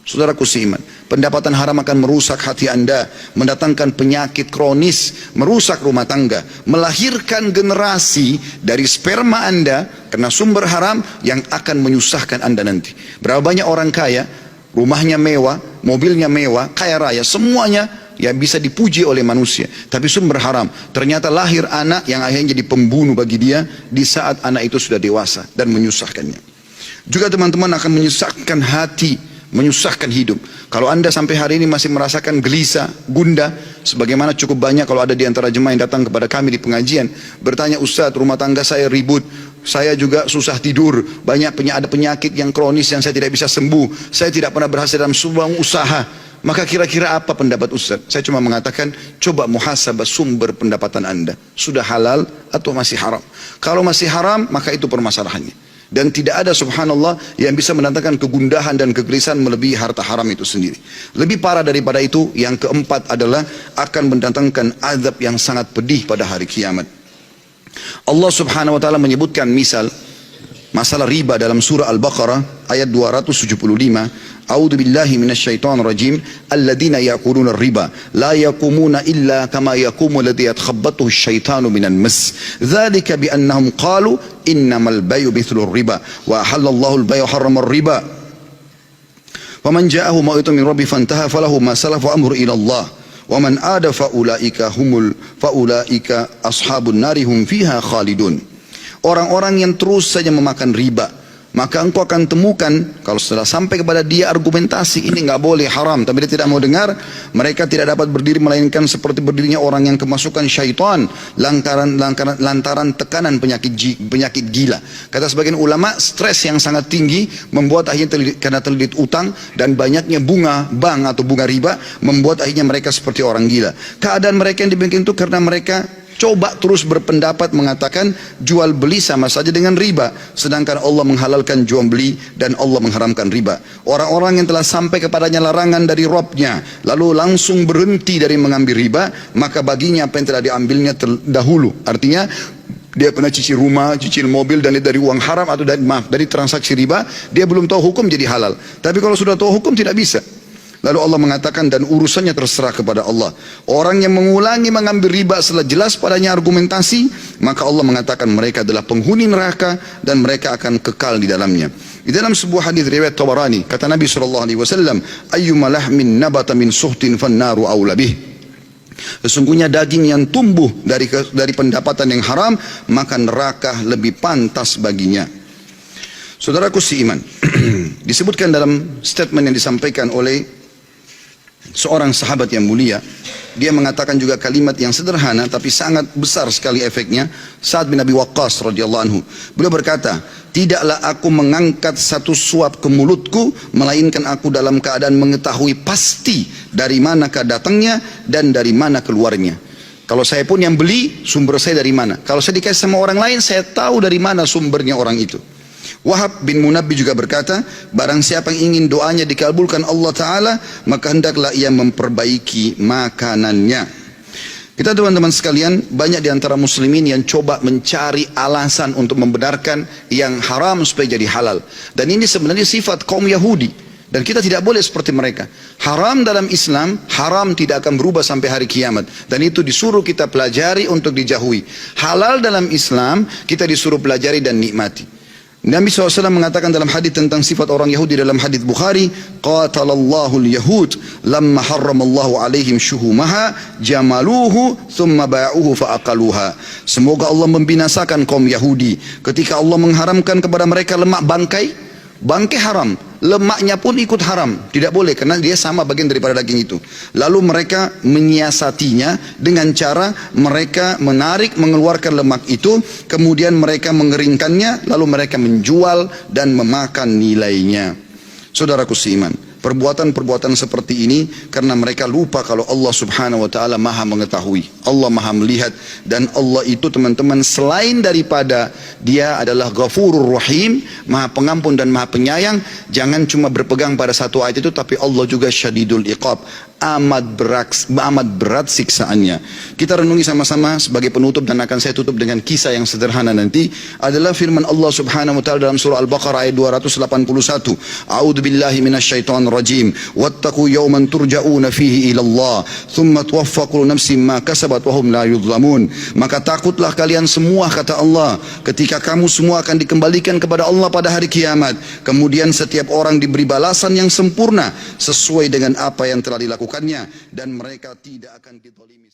Saudaraku seiman, pendapatan haram akan merusak hati Anda, mendatangkan penyakit kronis, merusak rumah tangga, melahirkan generasi dari sperma Anda karena sumber haram yang akan menyusahkan Anda nanti. Berapa banyak orang kaya, rumahnya mewah, mobilnya mewah, kaya raya, semuanya yang bisa dipuji oleh manusia, tapi sumber haram. Ternyata lahir anak yang akhirnya jadi pembunuh bagi dia di saat anak itu sudah dewasa dan menyusahkannya. Juga teman-teman akan menyusahkan hati, menyusahkan hidup. Kalau Anda sampai hari ini masih merasakan gelisah, gundah, sebagaimana cukup banyak kalau ada di antara jemaah yang datang kepada kami di pengajian, bertanya, Ustaz, rumah tangga saya ribut, saya juga susah tidur, ada penyakit yang kronis yang saya tidak bisa sembuh, saya tidak pernah berhasil dalam sebuah usaha. Maka kira-kira apa pendapat Ustaz? Saya cuma mengatakan, coba muhasabah sumber pendapatan Anda. Sudah halal atau masih haram? Kalau masih haram, maka itu permasalahannya. Dan tidak ada subhanallah yang bisa mendatangkan kegundahan dan kegelisahan melebihi harta haram itu sendiri. Lebih parah daripada itu, yang keempat adalah akan mendatangkan azab yang sangat pedih pada hari kiamat. Allah subhanahu wa ta'ala menyebutkan masalah riba dalam surah Al-Baqarah ayat 275. A'udzu billahi minasyaitonir rajim. Alladzina ya'kuluna riba la yaqumuna illa kama yaqumu alladzi yatakhabbathu asyaitanu minan mas. Dzalika bi annahum qalu innamal bay'u mithlu riba wa ahallallahu al-bay'a harrama ar-riba. Faman ja'ahu mau'izatun min rabbi fantaha falahu ma salafa amru ila Allah. Wa man ada faulaika ashabun nari hum fiha khalidun. Orang-orang yang terus saja memakan riba, maka engkau akan temukan kalau setelah sampai kepada dia argumentasi ini nggak boleh, haram, tapi dia tidak mau dengar, mereka tidak dapat berdiri melainkan seperti berdirinya orang yang kemasukan syaitan lantaran tekanan penyakit gila. Kata sebagian ulama, stres yang sangat tinggi membuat akhirnya karena terlilit utang dan banyaknya bunga bank atau bunga riba membuat akhirnya mereka seperti orang gila. Keadaan mereka yang demikian itu karena mereka coba terus berpendapat mengatakan jual beli sama saja dengan riba, sedangkan Allah menghalalkan jual beli dan Allah mengharamkan riba. Orang-orang yang telah sampai kepadanya larangan dari Rabbnya lalu langsung berhenti dari mengambil riba, maka baginya apa yang telah diambilnya terdahulu. Artinya dia pernah cicil rumah, cicil mobil dan dari uang haram atau dari transaksi riba, dia belum tahu hukum jadi halal. Tapi kalau sudah tahu hukum tidak bisa. Lalu Allah mengatakan, dan urusannya terserah kepada Allah. Orang yang mengulangi mengambil riba setelah jelas padanya argumentasi, maka Allah mengatakan mereka adalah penghuni neraka dan mereka akan kekal di dalamnya. Di dalam sebuah hadis riwayat Tabarani, kata Nabi SAW, ayyuma lahmin nabata min suhtin fannaru awla bih. Sesungguhnya daging yang tumbuh dari pendapatan yang haram, maka neraka lebih pantas baginya. Saudaraku seiman, disebutkan dalam statement yang disampaikan oleh seorang sahabat yang mulia, dia mengatakan juga kalimat yang sederhana tapi sangat besar sekali efeknya. Sa'ad bin Abi Waqqas radhiyallahu anhu, beliau berkata, tidaklah aku mengangkat satu suap ke mulutku melainkan aku dalam keadaan mengetahui pasti dari manakah datangnya dan dari mana keluarnya. Kalau saya pun yang beli, sumber saya dari mana. Kalau saya dikasih sama orang lain, saya tahu dari mana sumbernya orang itu. Wahab bin Munabbi juga berkata, barang siapa yang ingin doanya dikabulkan Allah Ta'ala, maka hendaklah ia memperbaiki makanannya. Kita teman-teman sekalian, banyak di antara muslimin yang coba mencari alasan untuk membenarkan yang haram supaya jadi halal. Dan ini sebenarnya sifat kaum Yahudi. Dan kita tidak boleh seperti mereka. Haram dalam Islam, haram tidak akan berubah sampai hari kiamat. Dan itu disuruh kita pelajari untuk dijauhi. Halal dalam Islam, kita disuruh pelajari dan nikmati. Nabi SAW mengatakan dalam hadis tentang sifat orang Yahudi dalam hadis Bukhari, qatalallahu al-yahud lamma harramallahu alaihim syuhumaha jamaluhu thumma ba'uhu fa'aqaluha. Semoga Allah membinasakan kaum Yahudi ketika Allah mengharamkan kepada mereka lemak bangkai haram, lemaknya pun ikut haram, tidak boleh karena dia sama bagian daripada daging itu. Lalu mereka menyiasatinya dengan cara mereka menarik, mengeluarkan lemak itu, kemudian mereka mengeringkannya, lalu mereka menjual dan memakan nilainya. Saudaraku seiman, perbuatan-perbuatan seperti ini karena mereka lupa kalau Allah subhanahu wa ta'ala maha mengetahui, Allah maha melihat, dan Allah itu teman-teman selain daripada dia adalah ghafurur rahim, maha pengampun dan maha penyayang, jangan cuma berpegang pada satu ayat itu, tapi Allah juga syadidul iqab, amat berat siksaannya. Kita renungi sama-sama sebagai penutup, dan akan saya tutup dengan kisah yang sederhana nanti, adalah firman Allah subhanahu wa ta'ala dalam surah Al-Baqarah ayat 281. A'udzu billahi minasyaitonir rajim. Wattaqu yawman turja'una fihi ila Allah, thumma tuwaffa kullu nafsin ma kasabat wa hum la yudhlamun. Maka takutlah kalian semua, kata Allah, ketika kamu semua akan dikembalikan kepada Allah pada hari kiamat. Kemudian setiap orang diberi balasan yang sempurna sesuai dengan apa yang telah dilakukannya, dan mereka tidak akan dizalimi.